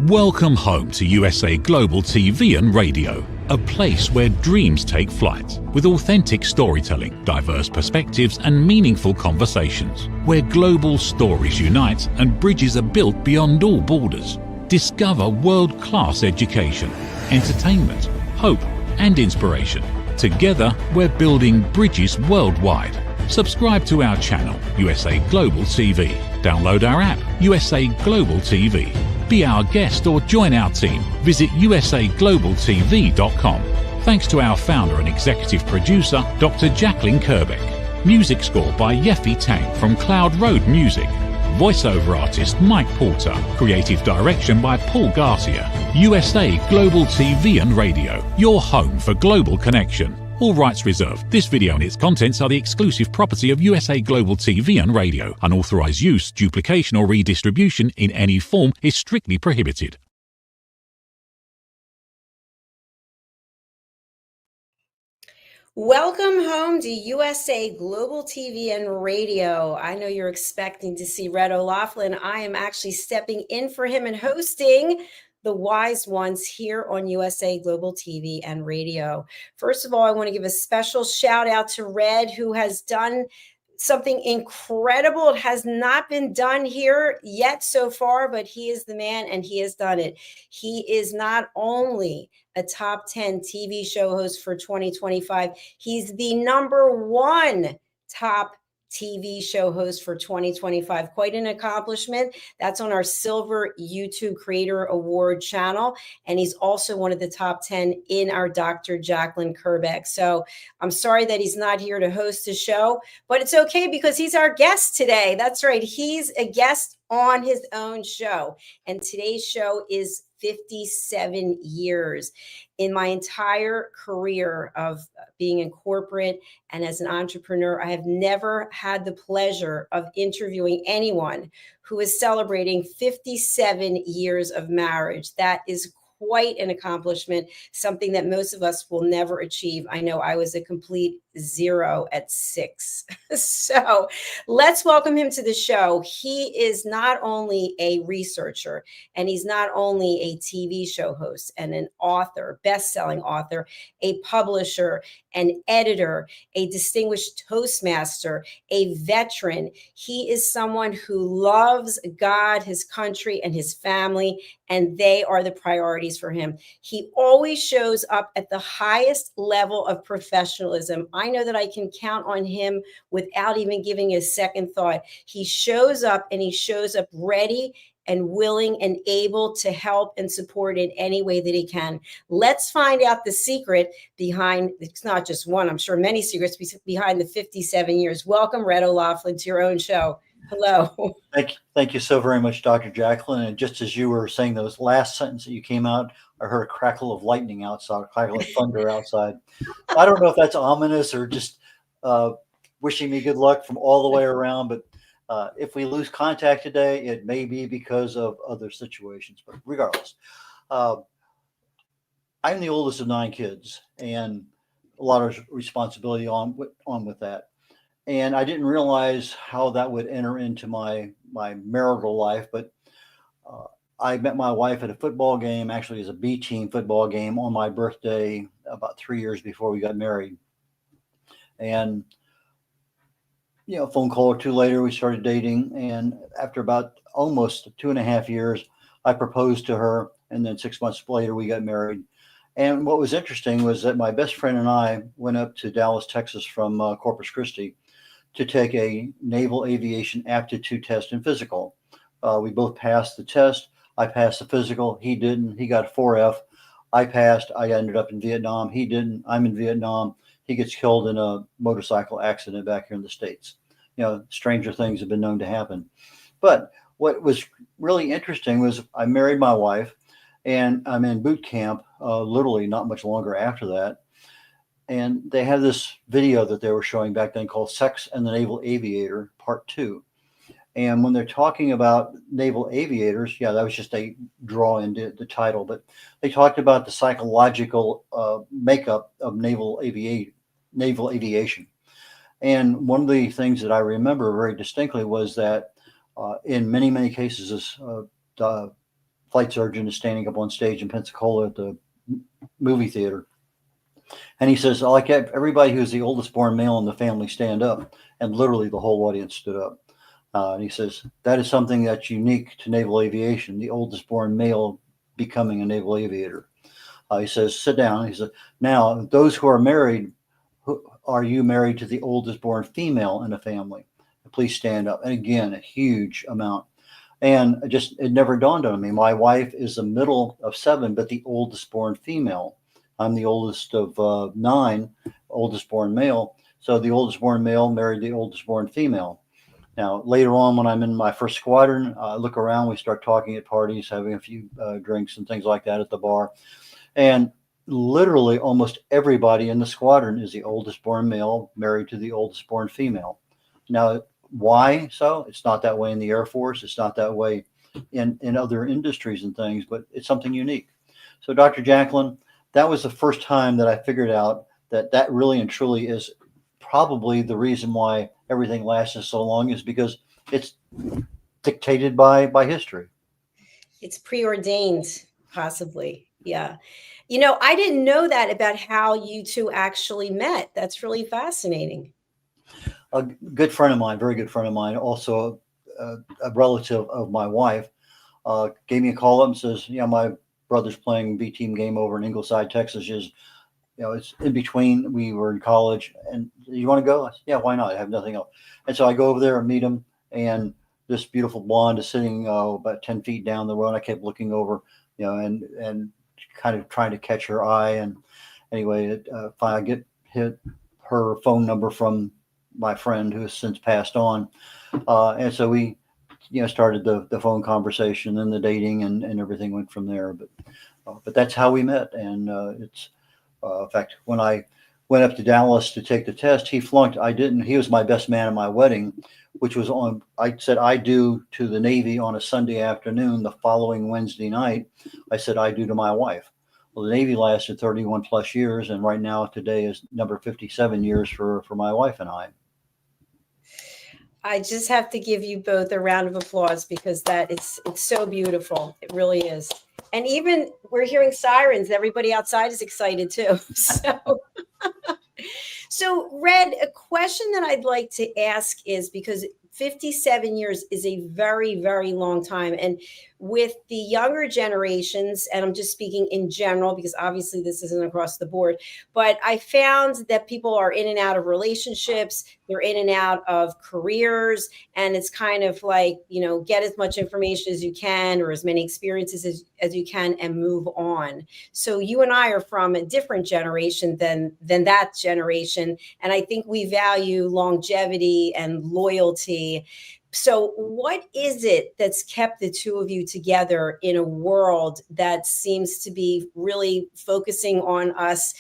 Welcome home to USA Global TV and Radio, a place where dreams take flight, with authentic storytelling, diverse perspectives and meaningful conversations, where global stories unite and bridges are built beyond all borders. Discover world-class education, entertainment, hope and inspiration. Together, we're building bridges worldwide. Subscribe to our channel, USA Global TV. Download our app, USA Global TV. Be our guest or join our team. Visit usaglobaltv.com. Thanks to our founder and executive producer, Dr. JACALYN KERBECK. Music score by Yeffy Tang from Cloud Road Music. Voiceover artist Mike Porter. Creative direction by Paul Garcia. USA Global TV and Radio, your home for global connection. All rights reserved. This video and its contents are the exclusive property of USA Global TV and Radio. Unauthorized use, duplication or redistribution in any form is strictly prohibited. Welcome home to USA Global TV and Radio. I know you're expecting to see Red O'Loughlin. I am actually stepping in for him and hosting The Wise Ones here on USA Global TV and Radio. First of all, I want to give a special shout out to Red, who has done something incredible. It has not been done here yet so far, but he is the man and he has done it. He is not only a top 10 TV show host for 2025, he's the #1 top TV show host for 2025. Quite an accomplishment. That's on our Silver YouTube Creator Award channel. And he's also one of the top 10 in our Dr. JACALYN KERBECK. So I'm sorry that he's not here to host the show, but it's okay because he's our guest today. That's right. He's a guest on his own show. And today's show is 57 years. In my entire career of being in corporate and as an entrepreneur, I have never had the pleasure of interviewing anyone who is celebrating 57 years of marriage. That is quite an accomplishment, something that most of us will never achieve. I know I was a complete zero at 6. So let's welcome him to the show. He is not only a researcher, and he's not only a TV show host and an author, best-selling author, a publisher, an editor, a distinguished Toastmaster, a veteran. He is someone who loves God, his country, and his family, and they are the priorities for him. He always shows up at the highest level of professionalism. I know that I can count on him without even giving a second thought. He shows up and he shows up ready and willing and able to help and support in any way that he can. Let's find out the secret behind, it's not just one, I'm sure many secrets behind the 57 years. Welcome, Red O'Loughlin, to your own show. Hello. Thank you so very much, Dr. JACALYN. And just as you were saying those last sentence that you came out, I heard a crackle of lightning outside, a crackle of thunder outside. I don't know if that's ominous or just wishing me good luck from all the way around, but if we lose contact today, it may be because of other situations. But regardless, I'm the oldest of 9 kids, and a lot of responsibility on with that. And I didn't realize how that would enter into my marital life, but I met my wife at a football game, actually as a B team football game on my birthday about 3 years before we got married. And, you know, a phone call or two later, we started dating. And after about almost 2.5 years, I proposed to her. And then 6 months later, we got married. And what was interesting was that my best friend and I went up to Dallas, Texas from Corpus Christi to take a naval aviation aptitude test and physical. We both passed the test. I passed the physical. He didn't. He got a 4F. I passed. I ended up in Vietnam. He didn't. I'm in Vietnam. He gets killed in a motorcycle accident back here in the States. You know, stranger things have been known to happen. But what was really interesting was I married my wife, and I'm in boot camp literally not much longer after that. And they have this video that they were showing back then called Sex and the Naval Aviator Part 2. And when they're talking about naval aviators, yeah, that was just a draw into the title, but they talked about the psychological makeup of naval aviation. And one of the things that I remember very distinctly was that in many, many cases, flight surgeon is standing up on stage in Pensacola at the movie theater. And he says, I like everybody who's the oldest born male in the family stand up. And literally the whole audience stood up. And he says, that is something that's unique to naval aviation, the oldest born male becoming a naval aviator. He says, sit down. He said, now, those who are married, are you married to the oldest born female in the family? Please stand up. And again, a huge amount. And it never dawned on me. My wife is the middle of 7, but the oldest born female. I'm the oldest of 9, oldest born male. So the oldest born male married the oldest born female. Now, later on, when I'm in my first squadron, I look around, we start talking at parties, having a few drinks and things like that at the bar. And literally almost everybody in the squadron is the oldest born male married to the oldest born female. Now, why so? It's not that way in the Air Force. It's not that way in other industries and things, but it's something unique. So, Dr. JACALYN, that was the first time that I figured out that really and truly is probably the reason why everything lasted so long, is because it's dictated by history. It's preordained, possibly. Yeah. I didn't know that about how you two actually met. That's really fascinating. A good friend of mine, very good friend of mine, also a relative of my wife, gave me a call up and says, my brother's playing B team game over in Ingleside, Texas. It's in between. We were in college, and you want to go? I said, yeah, why not? I have nothing else. And so I go over there and meet him, and this beautiful blonde is sitting about 10 feet down the road. And I kept looking over, and kind of trying to catch her eye. And anyway, finally I hit her phone number from my friend who has since passed on. And so we, started the phone conversation and the dating, and everything went from there. But that's how we met. And it's, in fact, when I went up to Dallas to take the test, he flunked. I didn't. He was my best man at my wedding, which was I said I do to the Navy on a Sunday afternoon. The following Wednesday night, I said I do to my wife. Well, the Navy lasted 31 plus years. And right now, today is number 57 years for my wife and I. I just have to give you both a round of applause, because it's so beautiful. It really is. And even we're hearing sirens. Everybody outside is excited too. So Red, a question that I'd like to ask is, because 57 years is a very, very long time. And with the younger generations, and I'm just speaking in general, because obviously this isn't across the board, but I found that people are in and out of relationships, they're in and out of careers, and it's kind of like, get as much information as you can, or as many experiences as you can, and move on. So you and I are from a different generation than that generation. And I think we value longevity and loyalty. So what is it that's kept the two of you together in a world that seems to be really focusing on us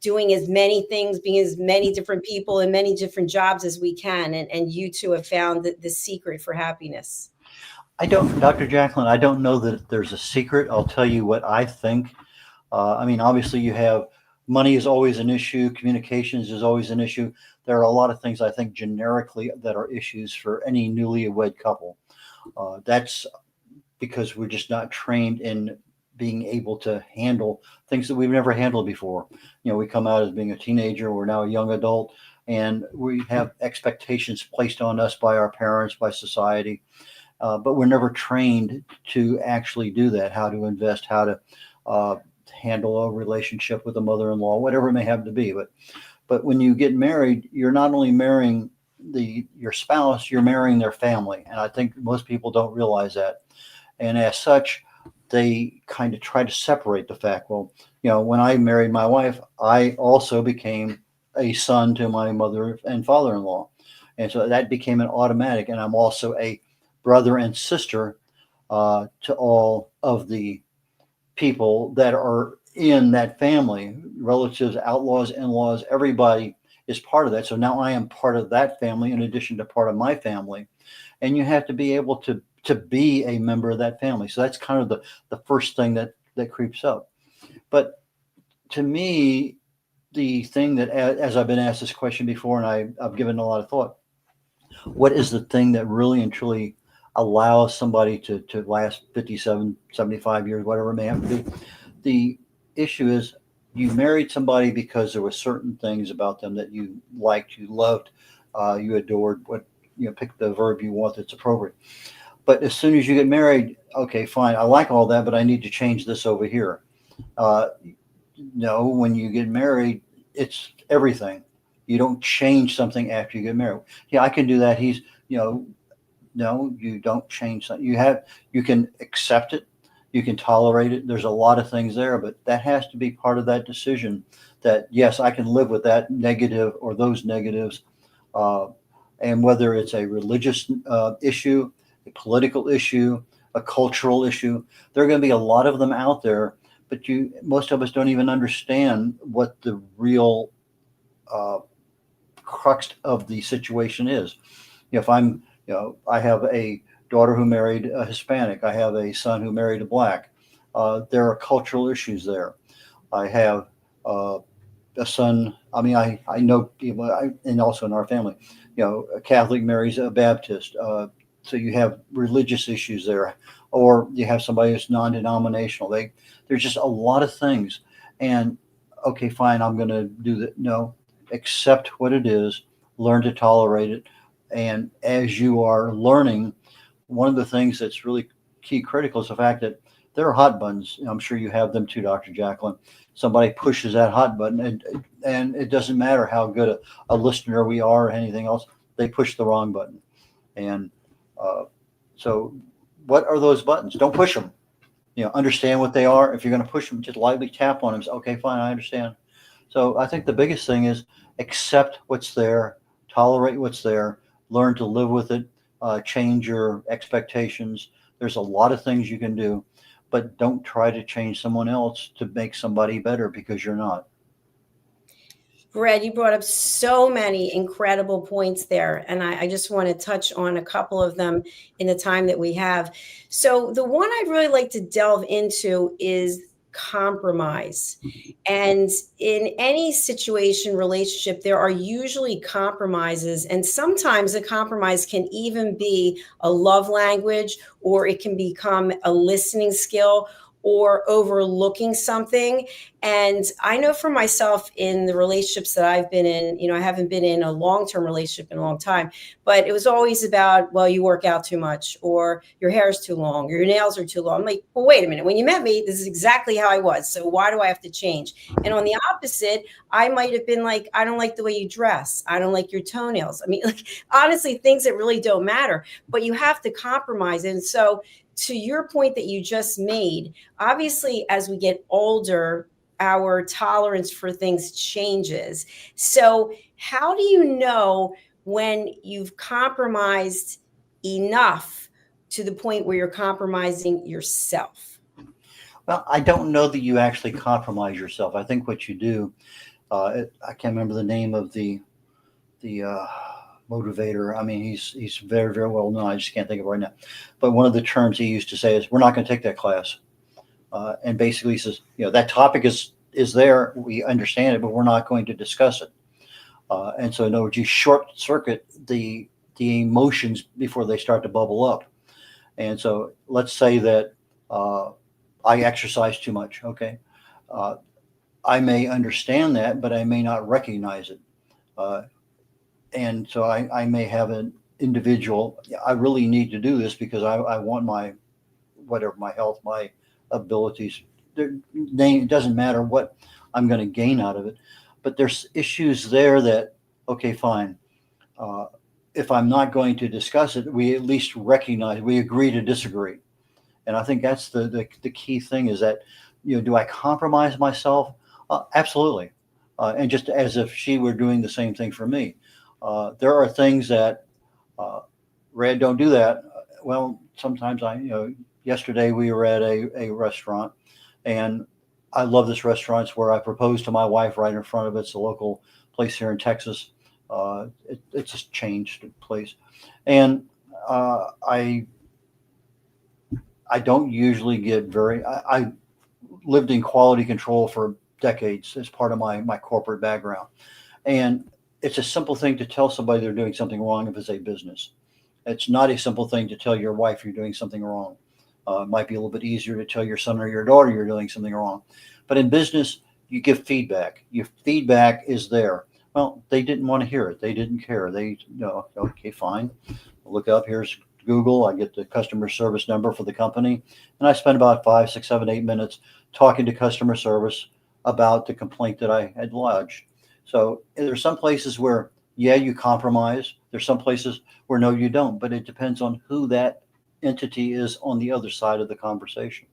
doing as many things, being as many different people in many different jobs as we can? And you two have found the secret for happiness. Dr. JACALYN, I don't know that there's a secret. I'll tell you what I think. Obviously you have money is always an issue. Communications is always an issue. There are a lot of things I think generically that are issues for any newlywed couple. That's because we're just not trained in being able to handle things that we've never handled before. We come out as being a teenager. We're now a young adult, and we have expectations placed on us by our parents, by society. But we're never trained to actually do that, how to invest, how to handle a relationship with a mother-in-law, whatever it may have to be. But when you get married, you're not only marrying your spouse, you're marrying their family. And I think most people don't realize that. And as such, they kind of try to separate the fact. Well, when I married my wife, I also became a son to my mother and father-in-law. And so that became an automatic. And I'm also a brother and sister to all of the people that are in that family, relatives, outlaws, in-laws, everybody is part of that. So now I am part of that family in addition to part of my family. And you have to be able to be a member of that family. So that's kind of the first thing that creeps up. But to me, the thing that, as I've been asked this question before, and I've given a lot of thought, what is the thing that really and truly allow somebody to last 57, 75 years, whatever it may have to be. The issue is you married somebody because there were certain things about them that you liked, you loved, you adored, pick the verb you want that's appropriate. But as soon as you get married, okay, fine, I like all that, but I need to change this over here. Uh, no, when you get married, it's everything. You don't change something after you get married. Yeah, I can do that. No, you don't change something. You can accept it. You can tolerate it. There's a lot of things there, but that has to be part of that decision that, yes, I can live with that negative or those negatives. And whether it's a religious issue, a political issue, a cultural issue, there are going to be a lot of them out there, but most of us don't even understand what the real crux of the situation is. If I have a daughter who married a Hispanic. I have a son who married a black. There are cultural issues there. I have a son. I mean, I know people, and also in our family, a Catholic marries a Baptist. So you have religious issues there, or you have somebody who's non-denominational. There's just a lot of things. And okay, fine, I'm going to do that. No, accept what it is, learn to tolerate it. And as you are learning, one of the things that's really key critical is the fact that there are hot buttons. I'm sure you have them too, Dr. Jacalyn. Somebody pushes that hot button, and it doesn't matter how good a listener we are or anything else, they push the wrong button. And so what are those buttons? Don't push them. Understand what they are. If you're going to push them, just lightly tap on them. Say, okay, fine, I understand. So I think the biggest thing is accept what's there, tolerate what's there, learn to live with it, change your expectations. There's a lot of things you can do, but don't try to change someone else to make somebody better, because you're not. Brad, you brought up so many incredible points there, and I just want to touch on a couple of them in the time that we have. So the one I'd really like to delve into is compromise. And in any situation, relationship, there are usually compromises, and sometimes a compromise can even be a love language, or it can become a listening skill, or overlooking something. And I know for myself, in the relationships that I've been in, I haven't been in a long-term relationship in a long time, but it was always about, well, you work out too much, or your hair is too long, or your nails are too long. I'm like, well, wait a minute. When you met me, this is exactly how I was. So why do I have to change? And on the opposite, I might have been like, I don't like the way you dress. I don't like your toenails. I mean, like, honestly, things that really don't matter, but you have to compromise. And so to your point that you just made, obviously, as we get older, our tolerance for things changes. So how do you know when you've compromised enough to the point where you're compromising yourself? Well, I don't know that you actually compromise yourself. I think what you do, I can't remember the name of the motivator. I mean, he's very, very well known. I just can't think of it right now. But one of the terms he used to say is, "We're not going to take that class." And basically he says, that topic is there. We understand it, but we're not going to discuss it. And so in other words, you short circuit the emotions before they start to bubble up. And so let's say that I exercise too much. Okay. I may understand that, but I may not recognize it. And so I may have an individual, I really need to do this because I want my health, my abilities. It doesn't matter what I'm going to gain out of it, but there's issues there that, okay, fine. If I'm not going to discuss it, we at least recognize, we agree to disagree. And I think that's the key thing, is that, do I compromise myself? Absolutely. And just as if she were doing the same thing for me. There are things that, Red, don't do that. Well, sometimes yesterday we were at a restaurant, and I love this restaurant. It's where I proposed to my wife right in front of it. It's a local place here in Texas. It's a changed place. And I don't usually get I lived in quality control for decades as part of my corporate background. And it's a simple thing to tell somebody they're doing something wrong if it's a business. It's not a simple thing to tell your wife you're doing something wrong. It might be a little bit easier to tell your son or your daughter you're doing something wrong. But in business, you give feedback. Your feedback is there. Well, they didn't want to hear it. They didn't care. They, no, okay, fine. Look up, here's Google. I get the customer service number for the company. And I spend about 5, 6, 7, 8 minutes talking to customer service about the complaint that I had lodged. So there's some places where, yeah, you compromise. There's some places where no, you don't. But it depends on who that entity is on the other side of the conversation.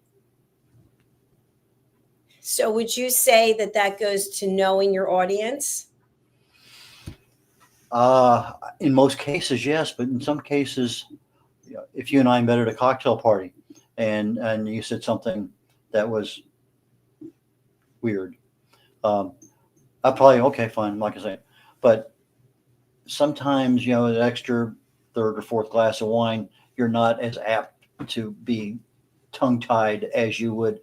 So would you say that that goes to knowing your audience? In most cases, yes, but in some cases, if you and I met at a cocktail party and you said something that was weird, I'd probably, okay, fine, like I say. But sometimes, an extra third or fourth glass of wine, you're not as apt to be tongue tied as you would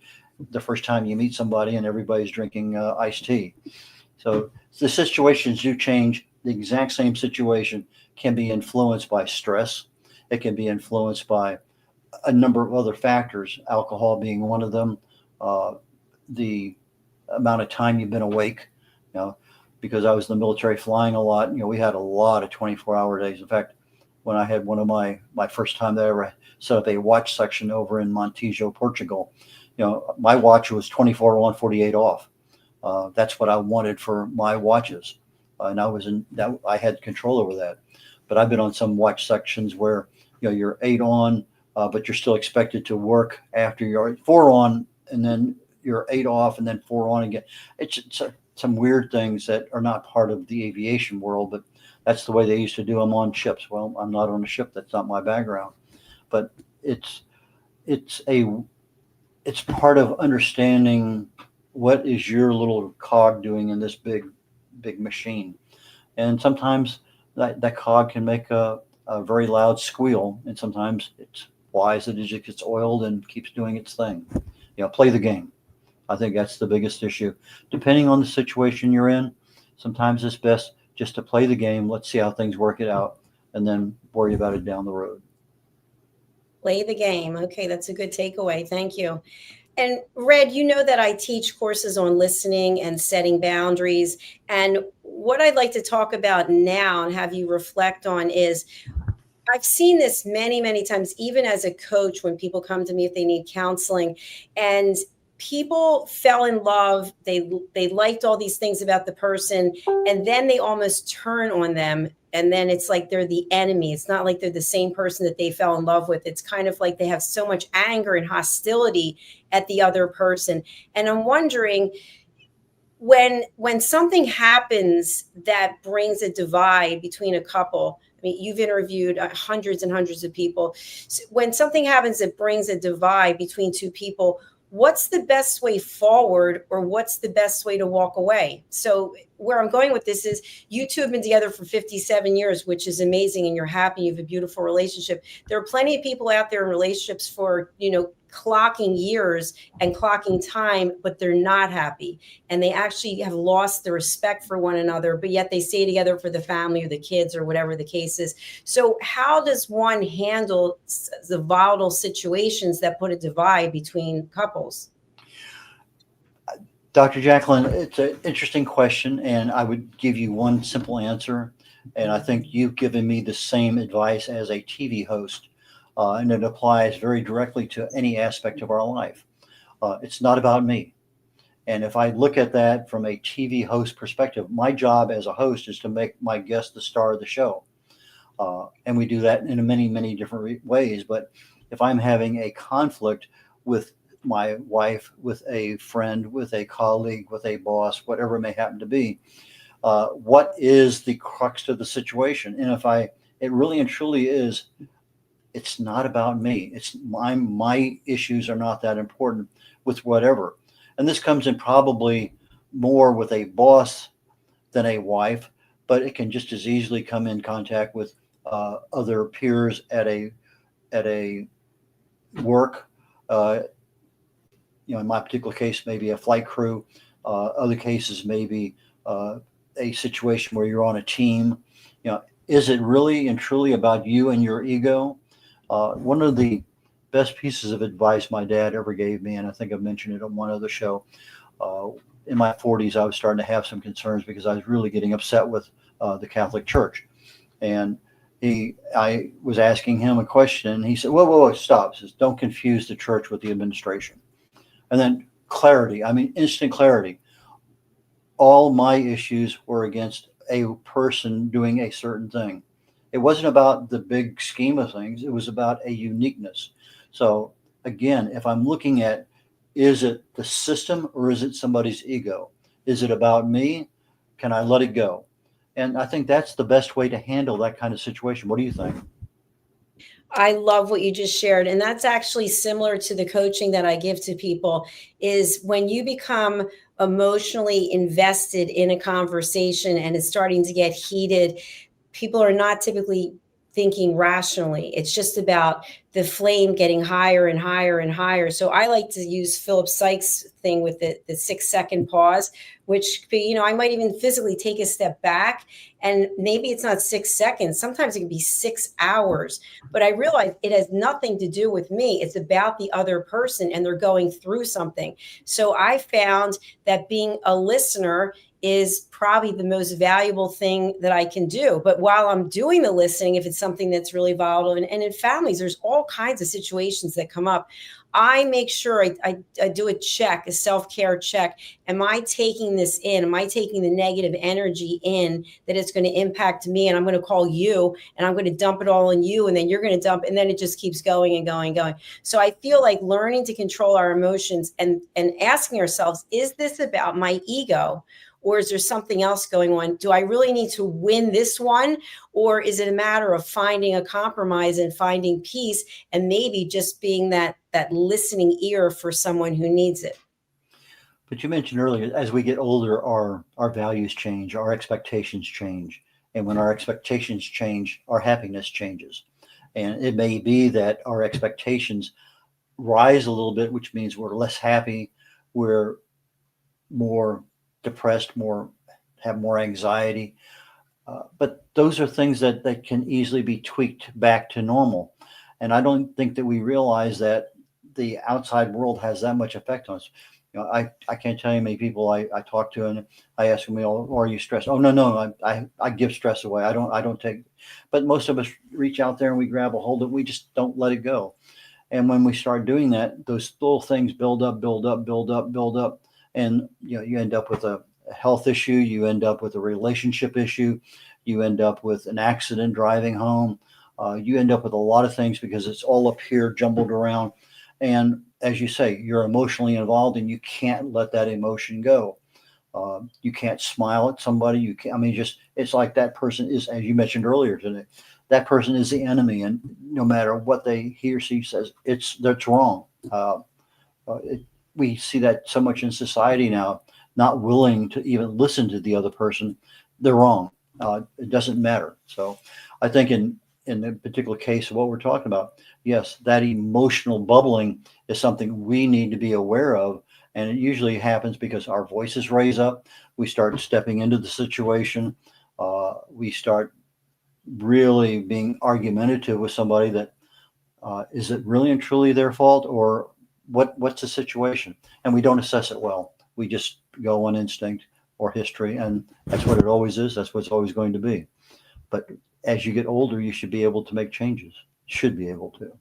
the first time you meet somebody and everybody's drinking iced tea. So the situations do change. The exact same situation can be influenced by stress. It can be influenced by a number of other factors, alcohol being one of them, the amount of time you've been awake, because I was in the military flying a lot. We had a lot of 24-hour days. In fact, when I had one of my first time that I ever set up a watch section over in Montijo, Portugal, my watch was 24 on, 48 off. That's what I wanted for my watches. And I had control over that. But I've been on some watch sections where, you're 8 on, but you're still expected to work after you're 4 on, and then you're 8 off, and then 4 on again. It's some weird things that are not part of the aviation world, but that's the way they used to do them on ships. Well, I'm not on a ship. That's not my background. But it's part of understanding what is your little cog doing in this big machine. And sometimes that cog can make a very loud squeal, and sometimes it's wise that it just gets oiled and keeps doing its thing. Play the game. I think that's the biggest issue. Depending on the situation you're in, sometimes it's best just to play the game. Let's see how things work it out, and then worry about it down the road. Play the game. Okay, that's a good takeaway. Thank you. And Red, that I teach courses on listening and setting boundaries. And what I'd like to talk about now and have you reflect on is I've seen this many, many times, even as a coach, when people come to me if they need counseling, and people fell in love. They liked all these things about the person, and then they almost turn on them. And then it's like they're the enemy. It's not like they're the same person that they fell in love with. It's kind of like they have so much anger and hostility at the other person. And I'm wondering, when something happens that brings a divide between a couple, I mean, you've interviewed hundreds and hundreds of people. So when something happens that brings a divide between two people, what's the best way forward, or what's the best way to walk away? So where I'm going with this is you two have been together for 57 years, which is amazing. And you're happy. You have a beautiful relationship. There are plenty of people out there in relationships for, clocking years and clocking time, but they're not happy. And they actually have lost the respect for one another, but yet they stay together for the family or the kids or whatever the case is. So how does one handle the volatile situations that put a divide between couples? Dr. JACALYN, it's an interesting question, and I would give you one simple answer. And I think you've given me the same advice as a TV host, and it applies very directly to any aspect of our life. It's not about me. And if I look at that from a TV host perspective, my job as a host is to make my guest the star of the show. And we do that in many, many different ways. But if I'm having a conflict with my wife, with a friend, with a colleague, with a boss, whatever it may happen to be, what is the crux of the situation? And if it really and truly is, it's not about me. It's my issues are not that important with whatever. And this comes in probably more with a boss than a wife, but it can just as easily come in contact with other peers at a work. In my particular case, maybe a flight crew. Other cases, maybe a situation where you're on a team. is it really and truly about you and your ego? One of the best pieces of advice my dad ever gave me, and I think I've mentioned it on one other show. Uh, in my 40s, I was starting to have some concerns because I was really getting upset with the Catholic Church. And I was asking him a question, and he said, "Whoa, whoa, whoa, stop! He says, don't confuse the church with the administration." And then clarity. I mean, instant clarity. All my issues were against a person doing a certain thing. It wasn't about the big scheme of things. It was about a uniqueness. So again, if I'm looking at, is it the system or is it somebody's ego? Is it about me? Can I let it go? And I think that's the best way to handle that kind of situation. What do you think? I love what you just shared. And that's actually similar to the coaching that I give to people is when you become emotionally invested in a conversation and it's starting to get heated, people are not typically thinking rationally. It's just about the flame getting higher and higher and higher. So I like to use Philip Sykes' thing with the 6 second pause, which, I might even physically take a step back, and maybe it's not 6 seconds. Sometimes it can be 6 hours, but I realize it has nothing to do with me. It's about the other person and they're going through something. So I found that being a listener is probably the most valuable thing that I can do. But while I'm doing the listening, if it's something that's really volatile, and in families, there's all kinds of situations that come up, I make sure I do a check, a self-care check. Am I taking this in? Am I taking the negative energy in that it's going to impact me? And I'm going to call you and I'm going to dump it all on you. And then you're going to dump, and then it just keeps going and going and going. So I feel like learning to control our emotions and asking ourselves, is this about my ego? Or is there something else going on? Do I really need to win this one? Or is it a matter of finding a compromise and finding peace and maybe just being that listening ear for someone who needs it? But you mentioned earlier, as we get older, our values change, our expectations change. And when our expectations change, our happiness changes. And it may be that our expectations rise a little bit, which means we're less happy, we're more depressed, have more anxiety. But those are things that can easily be tweaked back to normal. And I don't think that we realize that the outside world has that much effect on us. I can't tell you how many people I talk to, and I ask them, "Oh, are you stressed?" "Oh, no, no, I give stress away. I don't take." But most of us reach out there and we grab a hold of it. We just don't let it go. And when we start doing that, those little things build up, build up, build up, build up, and you end up with a health issue. You end up with a relationship issue. You end up with an accident driving home. You end up with a lot of things because it's all up here jumbled around. And as you say, you're emotionally involved and you can't let that emotion go. You can't smile at somebody. You can't, I mean, just, it's like that person is, as you mentioned earlier today, that person is the enemy. And no matter what he or she says, that's wrong. We see that so much in society now, not willing to even listen to the other person. They're wrong. It doesn't matter. So I think in the particular case of what we're talking about, yes, that emotional bubbling is something we need to be aware of. And it usually happens because our voices raise up. We start stepping into the situation. We start really being argumentative with somebody that is it really and truly their fault, or what's the situation? And we don't assess it well. We just go on instinct or history, and that's what it always is. That's what it's always going to be. But as you get older, you should be able to make changes. Should be able to.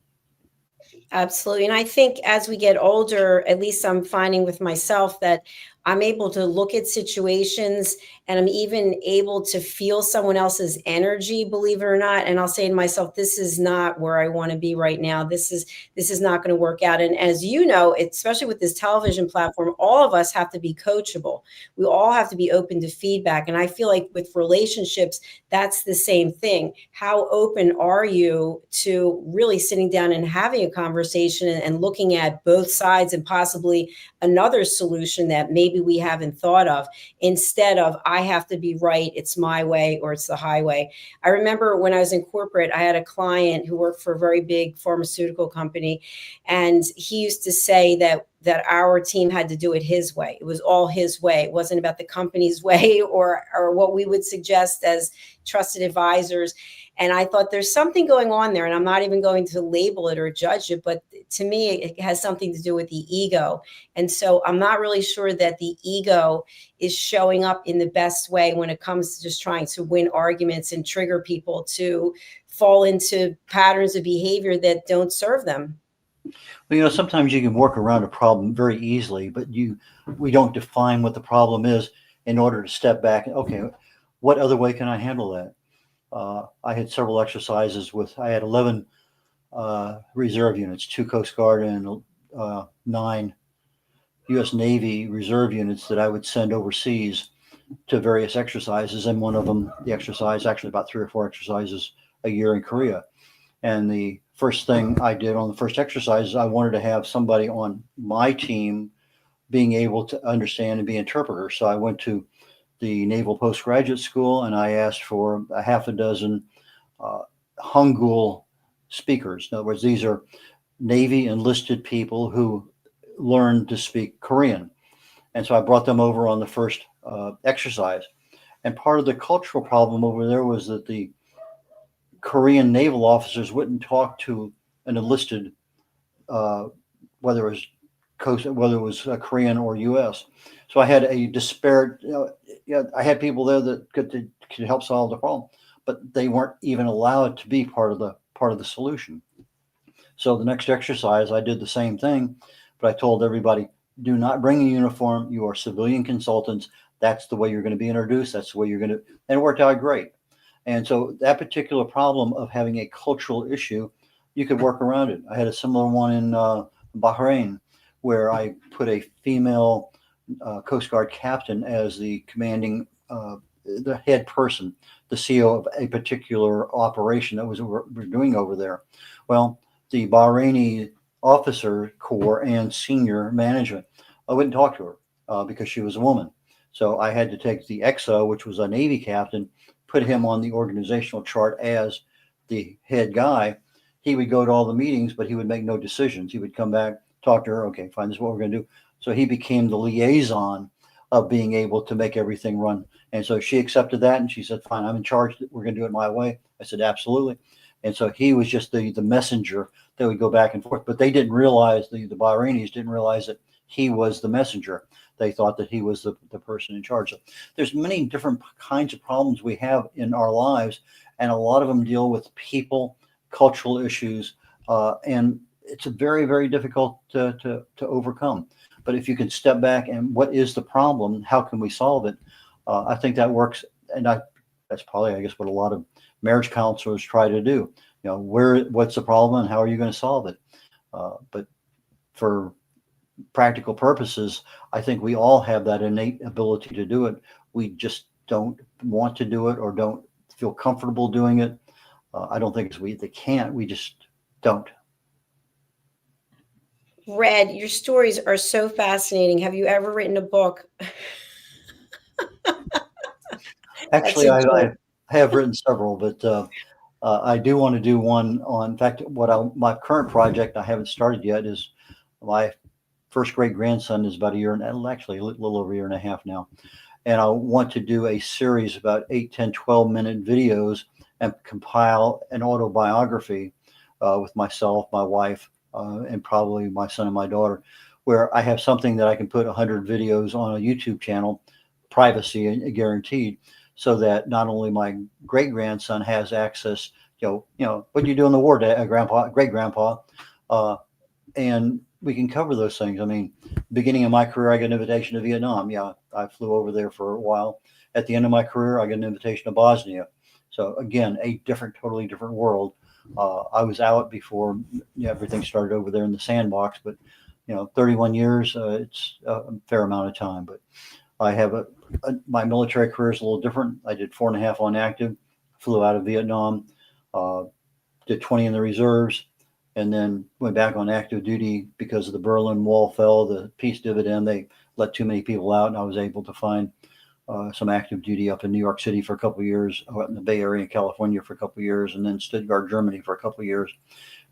Absolutely. And I think as we get older, at least I'm finding with myself that I'm able to look at situations and I'm even able to feel someone else's energy, believe it or not. And I'll say to myself, this is not where I want to be right now. This is not going to work out. And as you know, especially with this television platform, all of us have to be coachable. We all have to be open to feedback. And I feel like with relationships, that's the same thing. How open are you to really sitting down and having a conversation and looking at both sides and possibly another solution that maybe we haven't thought of, instead of I have to be right, it's my way or it's the highway. I remember when I was in corporate, I had a client who worked for a very big pharmaceutical company, and he used to say that that our team had to do it his way. It was all his way. It wasn't about the company's way or what we would suggest as trusted advisors. And I thought there's something going on there, and I'm not even going to label it or judge it, but to me, it has something to do with the ego. And so I'm not really sure that the ego is showing up in the best way when it comes to just trying to win arguments and trigger people to fall into patterns of behavior that don't serve them. Well, sometimes you can work around a problem very easily, but we don't define what the problem is in order to step back. Okay, what other way can I handle that? I had several exercises I had 11 reserve units, 2 Coast Guard and 9 U.S. Navy reserve units that I would send overseas to various exercises. And one of them, the exercise, actually about 3 or 4 exercises a year in Korea. And the first thing I did on the first exercise is I wanted to have somebody on my team being able to understand and be interpreter. So I went to the Naval Postgraduate School and I asked for a half a dozen Hangul speakers. In other words, these are Navy enlisted people who learned to speak Korean. And so I brought them over on the first exercise. And part of the cultural problem over there was that the Korean naval officers wouldn't talk to an enlisted, whether it was Korean or U.S. So I had a disparate. I had people there that could help solve the problem, but they weren't even allowed to be part of the solution. So the next exercise, I did the same thing, but I told everybody, do not bring a uniform. You are civilian consultants. That's the way you're going to be introduced. That's the way you're going to, and it worked out great. And so that particular problem of having a cultural issue, you could work around it. I had a similar one in Bahrain, where I put a female Coast Guard captain as the commanding, the head person, the CEO of a particular operation that we're doing over there. Well, the Bahraini officer corps and senior management, I wouldn't talk to her because she was a woman. So I had to take the XO, which was a Navy captain, put him on the organizational chart as the head guy. He would go to all the meetings, but he would make no decisions. He would come back, talk to her. Okay, fine, this is what we're going to do. So he became the liaison of being able to make everything run. And so she accepted that and she said, fine, I'm in charge. We're going to do it my way. I said, absolutely. And so he was just the messenger that would go back and forth. But they didn't realize, the Bahrainis didn't realize that he was the messenger. They thought that he was the person in charge. So there's many different kinds of problems we have in our lives, and a lot of them deal with people, cultural issues, and it's very, very difficult to overcome. But if you can step back and what is the problem? How can we solve it? I think that works, and that's probably, I guess, what a lot of marriage counselors try to do. What's the problem and how are you going to solve it? But for practical purposes, I think we all have that innate ability to do it. We just don't want to do it or don't feel comfortable doing it. I don't think they can't. We just don't. Red, your stories are so fascinating. Have you ever written a book? Actually, I have written several, but I do want to do one on, in fact, my current project I haven't started yet is my first great grandson is about a year, and actually a little over a year and a half now. And I want to do a series about 8, 10, 12-minute videos and compile an autobiography with myself, my wife, and probably my son and my daughter, where I have something that I can put 100 videos on a YouTube channel, privacy guaranteed, so that not only my great grandson has access, what do you do in the war, grandpa, great grandpa, and we can cover those things. I mean, beginning of my career, I got an invitation to Vietnam. Yeah, I flew over there for a while. At the end of my career, I got an invitation to Bosnia. So again, a totally different world. I was out before everything started over there in the sandbox, but 31 years, it's a fair amount of time. But I have my military career is a little different. I did 4.5 on active, flew out of Vietnam, did 20 in the reserves, and then went back on active duty because of the Berlin Wall fell, the peace dividend. They let too many people out, and I was able to find some active duty up in New York City for a couple of years, out in the Bay Area in California for a couple of years, and then Stuttgart, Germany for a couple of years.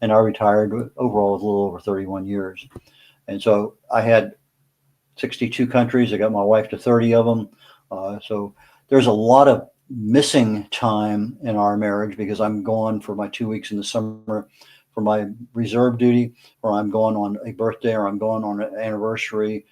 And I retired overall with a little over 31 years. And so I had 62 countries. I got my wife to 30 of them. So there's a lot of missing time in our marriage because I'm gone for my 2 weeks in the summer for my reserve duty, or I'm going on a birthday, or I'm going on an anniversary.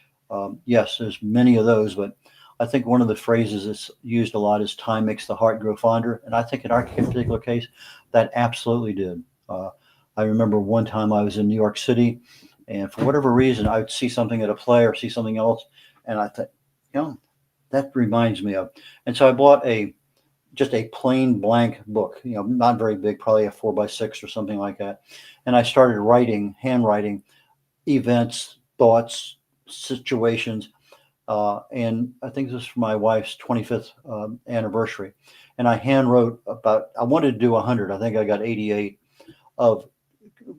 Yes, there's many of those, but I think one of the phrases that's used a lot is time makes the heart grow fonder. And I think in our particular case, that absolutely did. I remember one time I was in New York City, and for whatever reason, I would see something at a play or see something else, and I thought, that reminds me of. And so I bought just a plain blank book, not very big, probably a 4x6 or something like that. And I started handwriting events, thoughts, situations. And I think this is for my wife's 25th anniversary. And I hand wrote I wanted to do 100. I think I got 88 of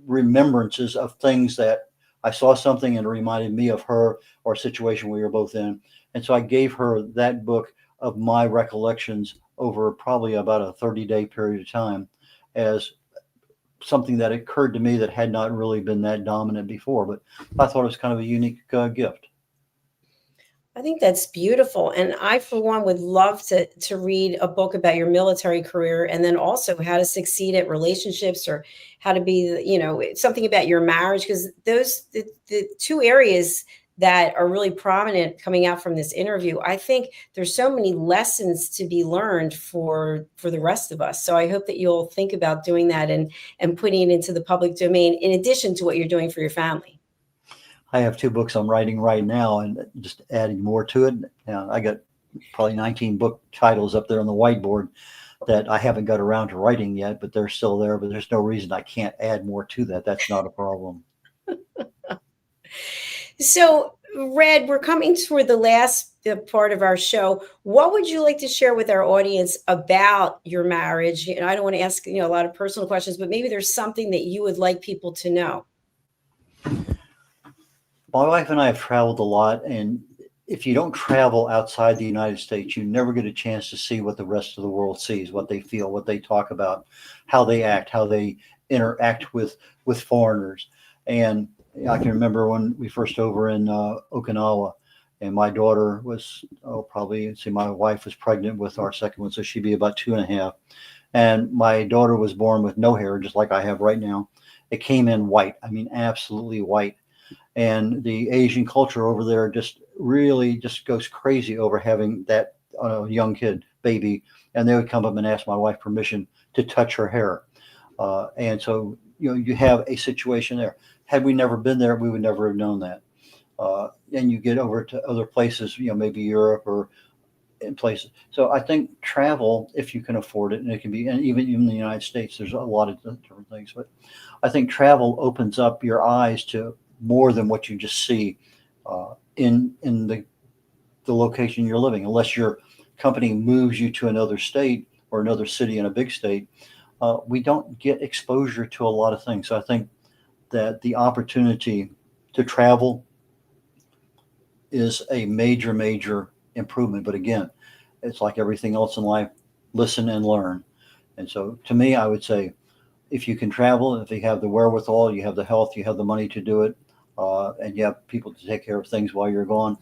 remembrances of things that I saw something and it reminded me of her or a situation we were both in. And so I gave her that book of my recollections over probably about a 30-day period of time as something that occurred to me that had not really been that dominant before. But I thought it was kind of a unique gift. I think that's beautiful. And I, for one, would love to read a book about your military career, and then also how to succeed at relationships, or how to be, something about your marriage, because the two areas that are really prominent coming out from this interview, I think there's so many lessons to be learned for the rest of us. So I hope that you'll think about doing that and putting it into the public domain, in addition to what you're doing for your family. I have 2 books I'm writing right now and just adding more to it. I got probably 19 book titles up there on the whiteboard that I haven't got around to writing yet, but they're still there. But there's no reason I can't add more to that. That's not a problem. So, Red, we're coming toward the last part of our show. What would you like to share with our audience about your marriage? I don't want to ask a lot of personal questions, but maybe there's something that you would like people to know. My wife and I have traveled a lot, and if you don't travel outside the United States, you never get a chance to see what the rest of the world sees, what they feel, what they talk about, how they act, how they interact with foreigners. And I can remember when we first over in Okinawa, and my daughter was my wife was pregnant with our second one, so she'd be about 2.5. And my daughter was born with no hair, just like I have right now. It came in white. I mean, absolutely white. And the Asian culture over there just really just goes crazy over having that young kid, baby. And they would come up and ask my wife permission to touch her hair. And so, you have a situation there. Had we never been there, we would never have known that. And you get over to other places, maybe Europe or in places. So I think travel, if you can afford it, and it can be, and even in the United States, there's a lot of different things. But I think travel opens up your eyes to more than what you just see in the location you're living. Unless your company moves you to another state or another city in a big state, we don't get exposure to a lot of things. So I think that the opportunity to travel is a major, major improvement. But again, it's like everything else in life, listen and learn. And so to me, I would say, if you can travel, if you have the wherewithal, you have the health, you have the money to do it, and you have people to take care of things while you're gone,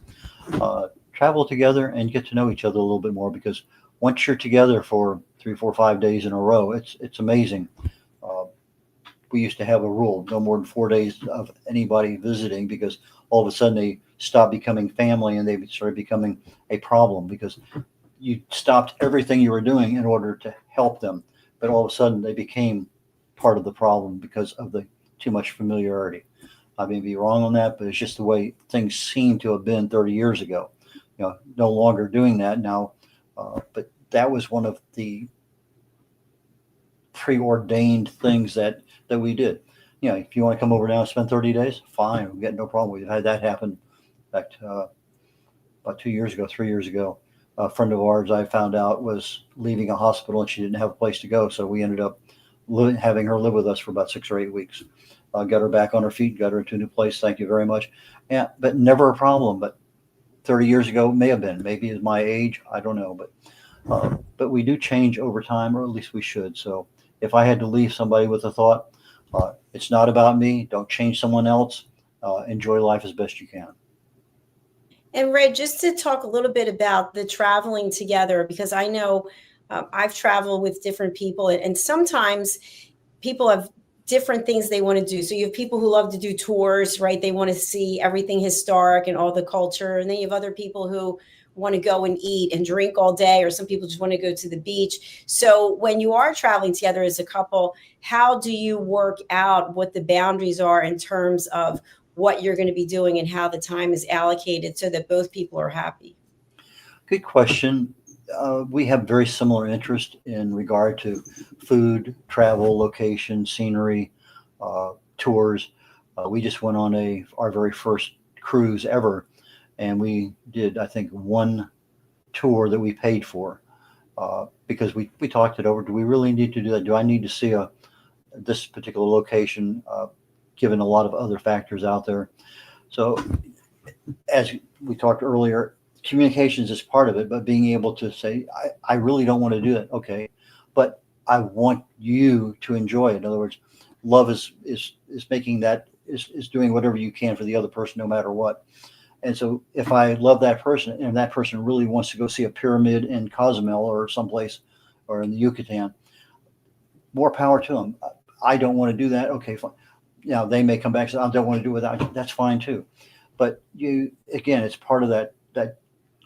travel together and get to know each other a little bit more, because once you're together for 3, 4, 5 days in a row, it's amazing. We used to have a rule, no more than 4 days of anybody visiting, because all of a sudden they stopped becoming family and they started becoming a problem, because you stopped everything you were doing in order to help them. But all of a sudden they became part of the problem because of the too much familiarity. I may be wrong on that, but it's just the way things seem to have been 30 years ago. No longer doing that now. But that was one of the preordained things that we did. If you want to come over now and spend 30 days, fine. We've got no problem. We've had that happen. In fact, about 3 years ago, a friend of ours, I found out, was leaving a hospital and she didn't have a place to go. So we ended up having her live with us for about 6 or 8 weeks. Got her back on her feet, got her into a new place. Thank you very much. Yeah, but never a problem. But 30 years ago, may have been. Maybe it's my age. I don't know. But we do change over time, or at least we should. So if I had to leave somebody with a thought, it's not about me. Don't change someone else. enjoy life as best you can. And Red, just to talk a little bit about the traveling together, because I know I've traveled with different people, and sometimes people have different things they want to do. So you have people who love to do tours, right? They want to see everything historic and all the culture. And then you have other people who want to go and eat and drink all day, or some people just want to go to the beach. So when you are traveling together as a couple, how do you work out what the boundaries are in terms of what you're going to be doing and how the time is allocated so that both people are happy? Good question. We have very similar interest in regard to food, travel, location, scenery, tours. We just went on our very first cruise ever, and we did, I think, one tour that we paid for because we talked it over. Do we really need to do that? Do I need to see this particular location, given a lot of other factors out there? So, as we talked earlier, communications is part of it, but being able to say, I really don't want to do that. Okay. But I want you to enjoy it. In other words, love is making that is doing whatever you can for the other person, no matter what. And so if I love that person and that person really wants to go see a pyramid in Cozumel or someplace or in the Yucatan, more power to them. I don't want to do that. Okay, fine. Now they may come back and say, I don't want to do it without you. That's fine too. But again, it's part of that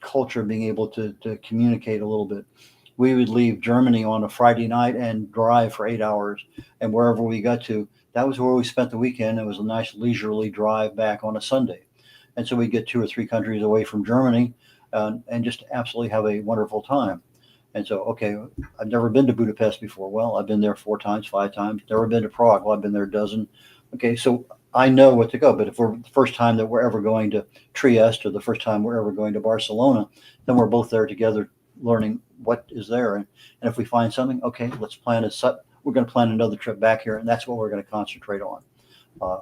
culture, being able to communicate a little bit. We would leave Germany on a Friday night and drive for 8 hours, and wherever we got to, that was where we spent the weekend. It was a nice leisurely drive back on a Sunday, and so we get 2 or 3 countries away from Germany, and just absolutely have a wonderful time. And so, okay, I've never been to Budapest before. Well, I've been there 4 times, 5 times. Never been to Prague. Well, I've been there a dozen. Okay, so I know what to go. But if we're the first time that we're ever going to Trieste, or the first time we're ever going to Barcelona, then we're both there together, learning what is there. And if we find something, okay, let's plan we're going to plan another trip back here, and that's what we're going to concentrate on.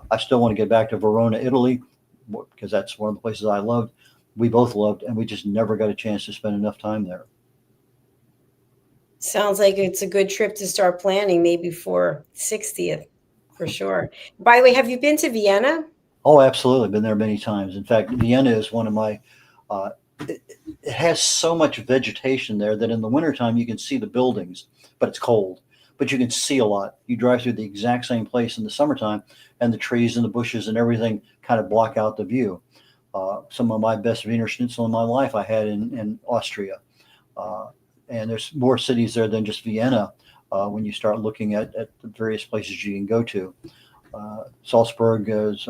I still want to get back to Verona, Italy, because that's one of the places I loved. We both loved, and we just never got a chance to spend enough time there. Sounds like it's a good trip to start planning, maybe for 60th, for sure. By the way, have you been to Vienna? Oh, absolutely. Been there many times. In fact, Vienna is one of my, it has so much vegetation there that in the wintertime you can see the buildings, but it's cold. But you can see a lot. You drive through the exact same place in the summertime, and the trees and the bushes and everything kind of block out the view. Some of my best Wiener Schnitzel in my life I had in Austria. And there's more cities there than just Vienna when you start looking at the various places you can go to. Salzburg is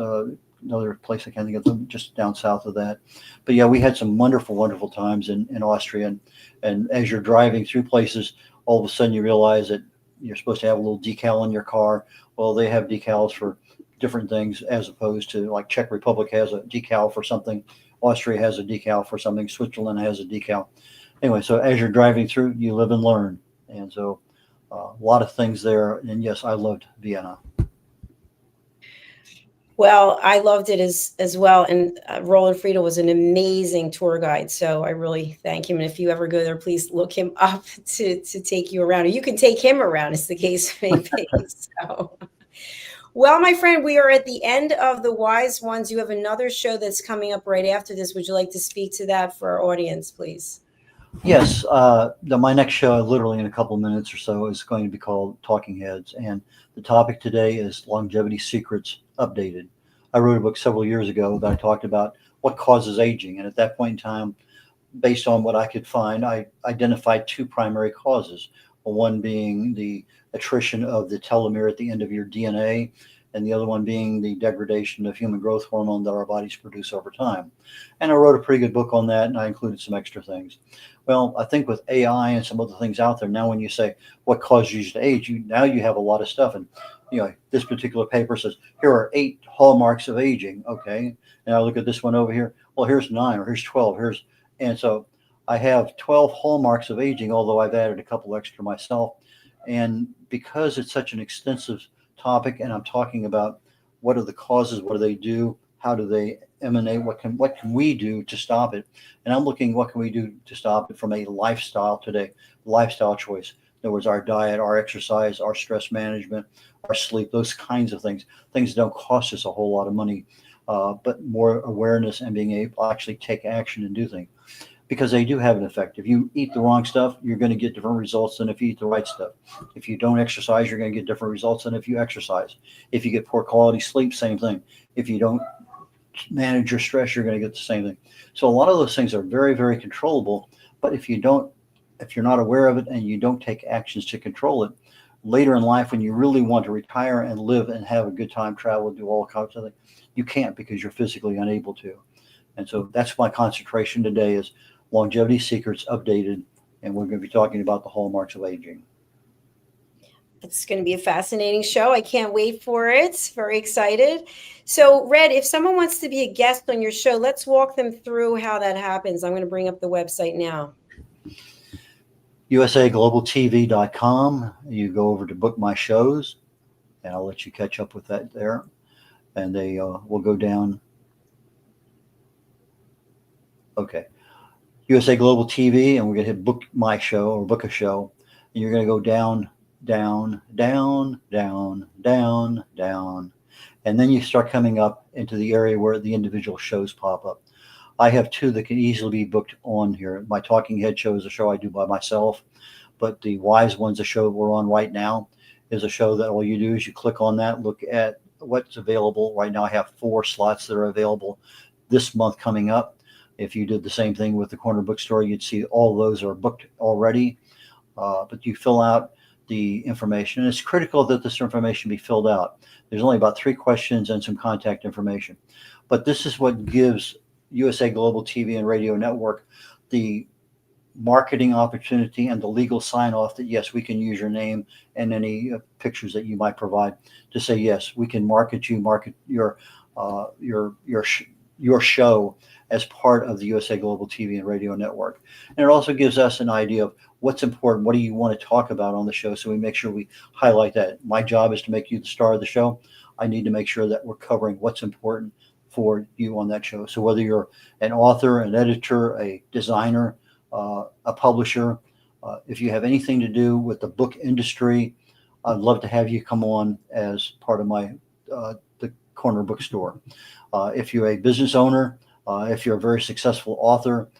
another place I can't think of them, just down south of that. But yeah, we had some wonderful, wonderful times in Austria. And as you're driving through places, all of a sudden you realize that you're supposed to have a little decal in your car. Well, they have decals for different things, as opposed to, like, Czech Republic has a decal for something, Austria has a decal for something, Switzerland has a decal. Anyway, so as you're driving through, you live and learn. And so a lot of things there. And yes, I loved Vienna. Well, I loved it as well. And Roland Friedel was an amazing tour guide. So I really thank him. And if you ever go there, please look him up to take you around. Or you can take him around, as the case may be. So, well, my friend, we are at the end of the Wise Ones. You have another show that's coming up right after this. Would you like to speak to that for our audience, please? Yes, my next show, literally in a couple of minutes or so, is going to be called Talking Heads, and the topic today is longevity secrets updated. I wrote a book several years ago that I talked about what causes aging, and at that point in time, based on what I could find, I identified 2 primary causes. One being the attrition of the telomere at the end of your DNA, and the other one being the degradation of human growth hormone that our bodies produce over time. And I wrote a pretty good book on that, and I included some extra things. Well, I think with AI and some other things out there now, when you say what causes you to age, now you have a lot of stuff. And this particular paper says here are 8 hallmarks of aging. Okay, and I look at this one over here. Well, here's 9, or here's 12. And so I have 12 hallmarks of aging, although I've added a couple extra myself. And because it's such an extensive topic, and I'm talking about what are the causes, what do they do, how do they emanate, what can we do to stop it, and I'm looking what can we do to stop it from a lifestyle choice. In other words, our diet, our exercise, our stress management, our sleep, those kinds of things that don't cost us a whole lot of money. but more awareness and being able to actually take action and do things, because they do have an effect. If you eat the wrong stuff, you're going to get different results than if you eat the right stuff. If you don't exercise, you're going to get different results than if you exercise. If you get poor quality sleep, same thing. If you don't manage your stress, you're going to get the same thing. So a lot of those things are very, very controllable. But if you're not aware of it and you don't take actions to control it, later in life, when you really want to retire and live and have a good time, travel, do all kinds of things, you can't, because you're physically unable to. And so that's my concentration today, is Longevity Secrets Updated. And we're going to be talking about the hallmarks of aging. It's going to be a fascinating show. I can't wait for it. Very excited. So, Red, if someone wants to be a guest on your show, let's walk them through how that happens. I'm going to bring up the website now. usaglobaltv.com. You go over to book my shows, and I'll let you catch up with that there. And they will go down. Okay. USA Global TV, and we're going to hit book my show or book a show. And you're going to go down, down, down, down, down, down. And then you start coming up into the area where the individual shows pop up. I have two that can easily be booked on here. My Talking Head show is a show I do by myself, but the Wise Ones, the show we're on right now, is a show that all you do is you click on that, look at what's available. Right now I have 4 slots that are available this month coming up. If you did the same thing with the Corner Bookstore, you'd see all those are booked already. But you fill out the information, and it's critical that this information be filled out. There's only about 3 questions and some contact information. But this is what gives USA Global TV and Radio Network the marketing opportunity and the legal sign-off that, yes, we can use your name and any pictures that you might provide to say, yes, we can market your show as part of the USA Global TV and Radio Network. And it also gives us an idea of what's important, what do you want to talk about on the show, so we make sure we highlight that. My job is to make you the star of the show. I need to make sure that we're covering what's important for you on that show. So whether you're an author, an editor, a designer, a publisher, if you have anything to do with the book industry, I'd love to have you come on as part of my the Corner Bookstore. If you're a business owner, if you're a very successful author,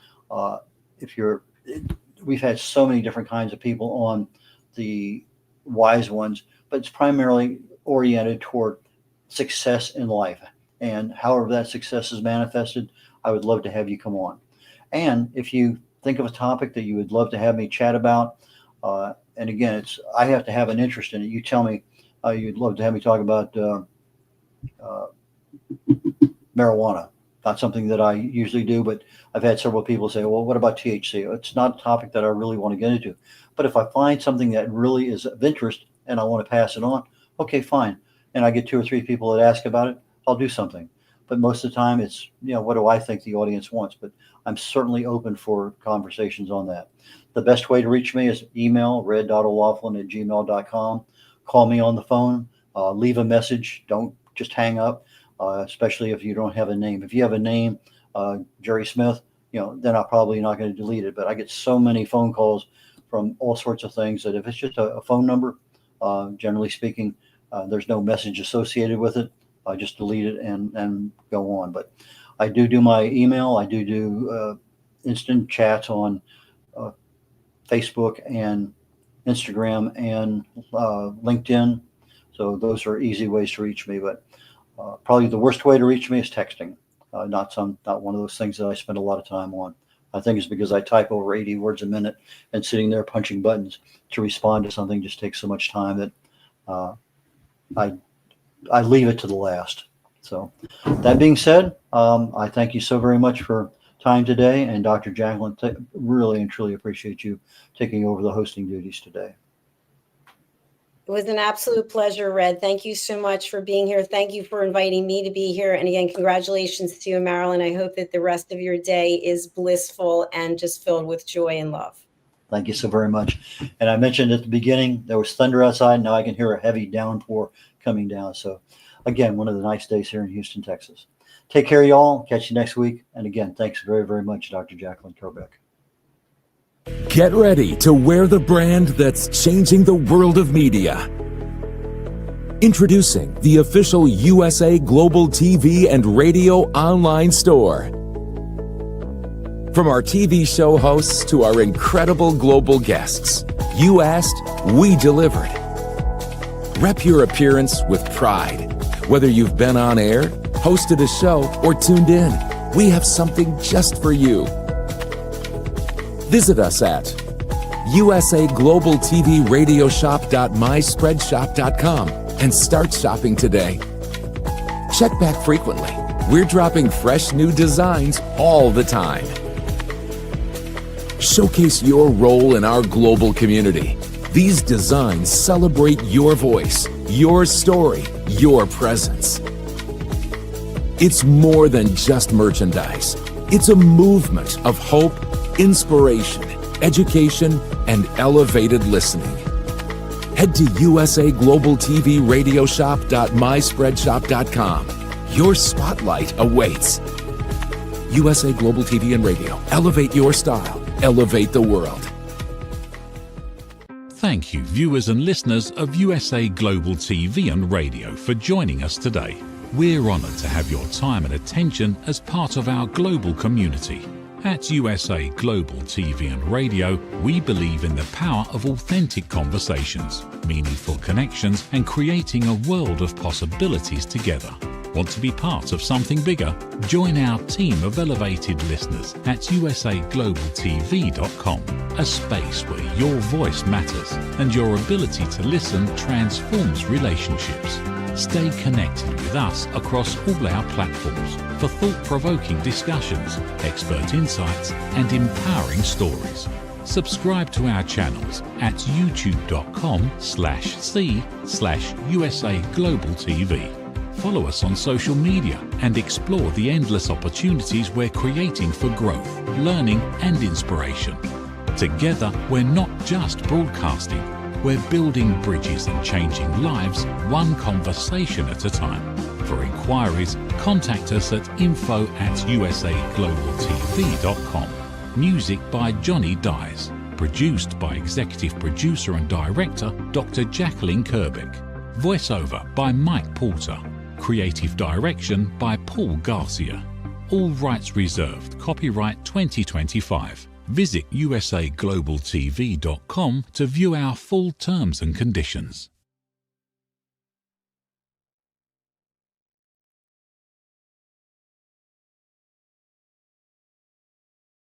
we've had so many different kinds of people on the Wise Ones, but it's primarily oriented toward success in life. And however that success is manifested, I would love to have you come on. And if you think of a topic that you would love to have me chat about, and again, I have to have an interest in it. You tell me you'd love to have me talk about marijuana. Not something that I usually do, but I've had several people say, well, what about THC? It's not a topic that I really want to get into. But if I find something that really is of interest and I want to pass it on, okay, fine. And I get 2 or 3 people that ask about it, I'll do something. But most of the time it's, what do I think the audience wants? But I'm certainly open for conversations on that. The best way to reach me is email red.o'laughlin@gmail.com. Call me on the phone, leave a message. Don't just hang up. Especially if you don't have a name. If you have a name, Jerry Smith, then I'm probably not going to delete it. But I get so many phone calls from all sorts of things that if it's just a phone number, generally speaking, there's no message associated with it. I just delete it and go on. But I do my email. I do instant chats on Facebook and Instagram and LinkedIn. So those are easy ways to reach me. But probably the worst way to reach me is texting. Not one of those things that I spend a lot of time on. I think it's because I type over 80 words a minute, and sitting there punching buttons to respond to something just takes so much time that I leave it to the last. So that being said, I thank you so very much for time today. And Dr. JACALYN, really and truly appreciate you taking over the hosting duties today. It was an absolute pleasure, Red. Thank you so much for being here. Thank you for inviting me to be here. And again, congratulations to you, Marilyn. I hope that the rest of your day is blissful and just filled with joy and love. Thank you so very much. And I mentioned at the beginning, there was thunder outside. Now I can hear a heavy downpour coming down. So again, one of the nice days here in Houston, Texas. Take care, y'all. Catch you next week. And again, thanks very, very much, Dr. JACALYN KERBECK. Get ready to wear the brand that's changing the world of media. Introducing the official USA Global TV and Radio online store. From our TV show hosts to our incredible global guests, you asked, we delivered. Rep your appearance with pride. Whether you've been on air, hosted a show, or tuned in, we have something just for you. Visit us at usaglobaltvradioshoп.myspreadshop.com and start shopping today. Check back frequently. We're dropping fresh new designs all the time. Showcase your role in our global community. These designs celebrate your voice, your story, your presence. It's more than just merchandise. It's a movement of hope, inspiration, education, and elevated listening. Head to usaglobaltvradioshoп.myspreadshop.com. Your spotlight awaits. USA Global TV and Radio. Elevate your style. Elevate the world. Thank you, viewers and listeners of USA Global TV and Radio, for joining us today. We're honoured to have your time and attention as part of our global community. At USA Global TV and Radio, we believe in the power of authentic conversations, meaningful connections, and creating a world of possibilities together. Want to be part of something bigger? Join our team of elevated listeners at usaglobaltv.com, a space where your voice matters and your ability to listen transforms relationships. Stay connected with us across all our platforms for thought-provoking discussions, expert insights, and empowering stories. Subscribe to our channels at youtube.com/c/USAGlobalTV. Follow us on social media and explore the endless opportunities we're creating for growth, learning, and inspiration. Together, we're not just broadcasting, we're building bridges and changing lives one conversation at a time. For inquiries, contact us at info@usaglobaltv.com. Music by Johnny Dyes. Produced by Executive Producer and Director Dr. JACALYN KERBECK. Voiceover by Mike Porter. Creative Direction by Paul Garcia. All rights reserved. Copyright 2025. Visit usaglobaltv.com to view our full terms and conditions.